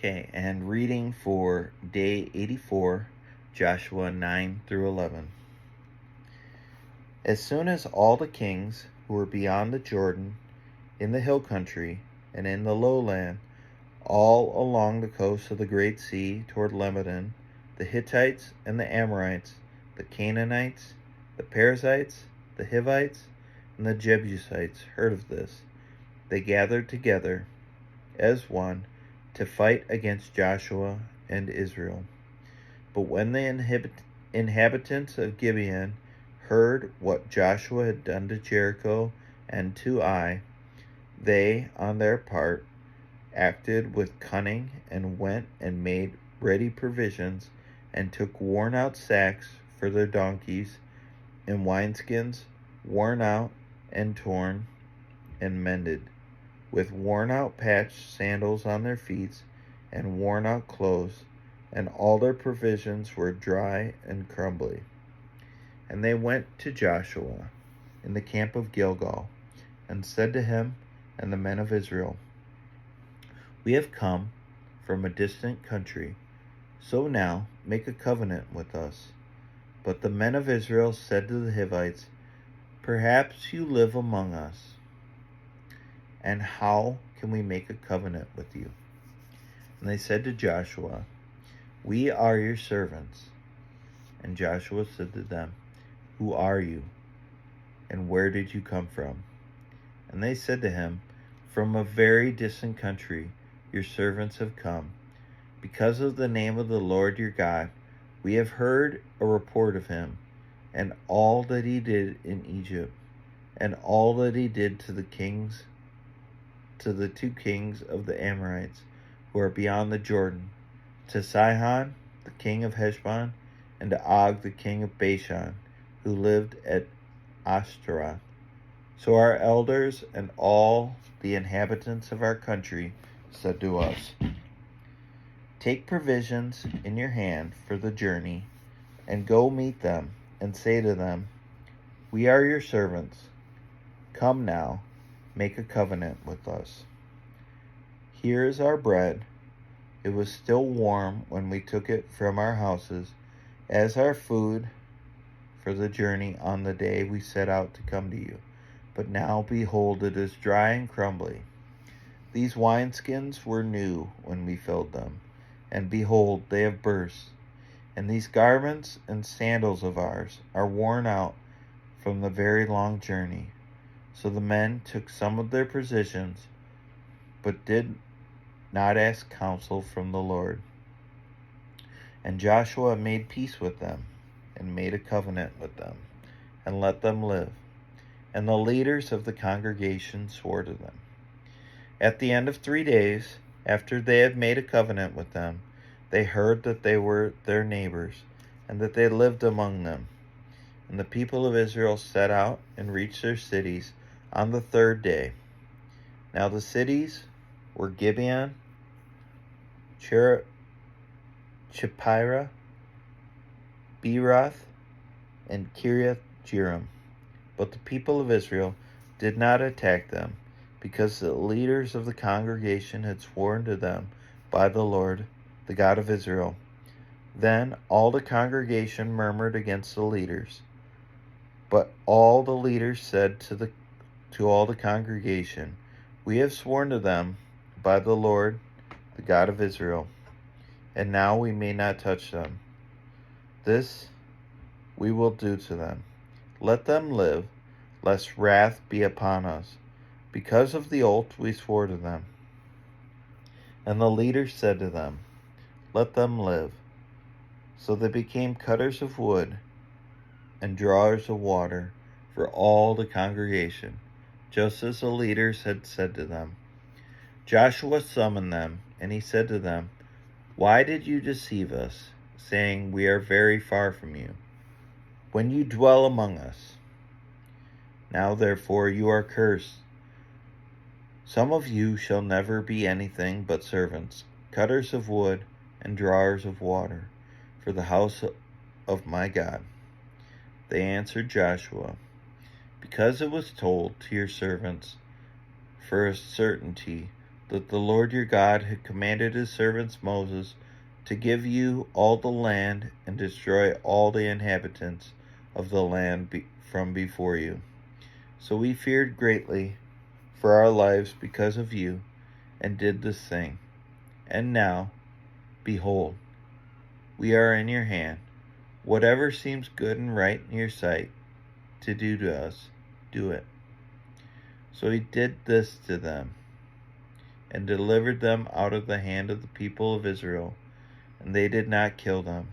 Okay, and reading for day 84, Joshua 9 through 11. As soon as all the kings who were beyond the Jordan, in the hill country, and in the lowland, all along the coast of the Great Sea toward Lebanon, the Hittites and the Amorites, the Canaanites, the Perizzites, the Hivites, and the Jebusites heard of this, they gathered together as one to fight against Joshua and Israel. But when the inhabitants of Gibeon heard what Joshua had done to Jericho and to Ai, they, on their part, acted with cunning and went and made ready provisions and took worn-out sacks for their donkeys and wineskins, worn out and torn and mended, with worn-out patched sandals on their feet and worn-out clothes, and all their provisions were dry and crumbly. And they went to Joshua in the camp of Gilgal, and said to him and the men of Israel, We have come from a distant country, so now make a covenant with us. But the men of Israel said to the Hivites, Perhaps you live among us, and how can we make a covenant with you? And they said to Joshua, We are your servants. And Joshua said to them, Who are you, and where did you come from? And they said to him, From a very distant country your servants have come. Because of the name of the Lord your God, we have heard a report of him, and all that he did in Egypt, and all that he did to the two kings of the Amorites who are beyond the Jordan, to Sihon the king of Heshbon, and to Og the king of Bashan, who lived at Ashtaroth. So our elders and all the inhabitants of our country said to us, Take provisions in your hand for the journey, and go meet them, and say to them, We are your servants. Come now, make a covenant with us. Here is our bread. It was still warm when we took it from our houses, as our food for the journey on the day we set out to come to you. But now, behold, it is dry and crumbly. These wineskins were new when we filled them, and behold, they have burst. And these garments and sandals of ours are worn out from the very long journey. So the men took some of their provisions, but did not ask counsel from the Lord. And Joshua made peace with them, and made a covenant with them, and let them live. And the leaders of the congregation swore to them. At the end of 3 days, after they had made a covenant with them, they heard that they were their neighbors, and that they lived among them. And the people of Israel set out and reached their cities on the 3rd day. Now the cities were Gibeon, Chephirah, Beeroth, and Kiriath Jearim. But the people of Israel did not attack them, because the leaders of the congregation had sworn to them by the Lord, the God of Israel. Then all the congregation murmured against the leaders. But all the leaders said to all the congregation, We have sworn to them by the Lord, the God of Israel, and now we may not touch them. This we will do to them. Let them live, lest wrath be upon us, because of the oath we swore to them. And the leaders said to them, Let them live. So they became cutters of wood and drawers of water for all the congregation, just as the leaders had said to them. Joshua summoned them, and he said to them, Why did you deceive us, saying, We are very far from you, when you dwell among us? Now therefore you are cursed. Some of you shall never be anything but servants, cutters of wood and drawers of water, for the house of my God. They answered Joshua, Because it was told to your servants for a certainty that the Lord your God had commanded his servant Moses to give you all the land and destroy all the inhabitants of the land from before you. So we feared greatly for our lives because of you, and did this thing. And now, behold, we are in your hand. Whatever seems good and right in your sight to do to us, do it. So he did this to them, and delivered them out of the hand of the people of Israel, and they did not kill them.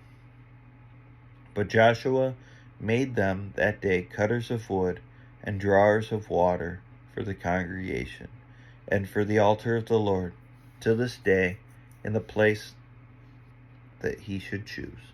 But Joshua made them that day cutters of wood and drawers of water for the congregation, and for the altar of the Lord, to this day, in the place that he should choose.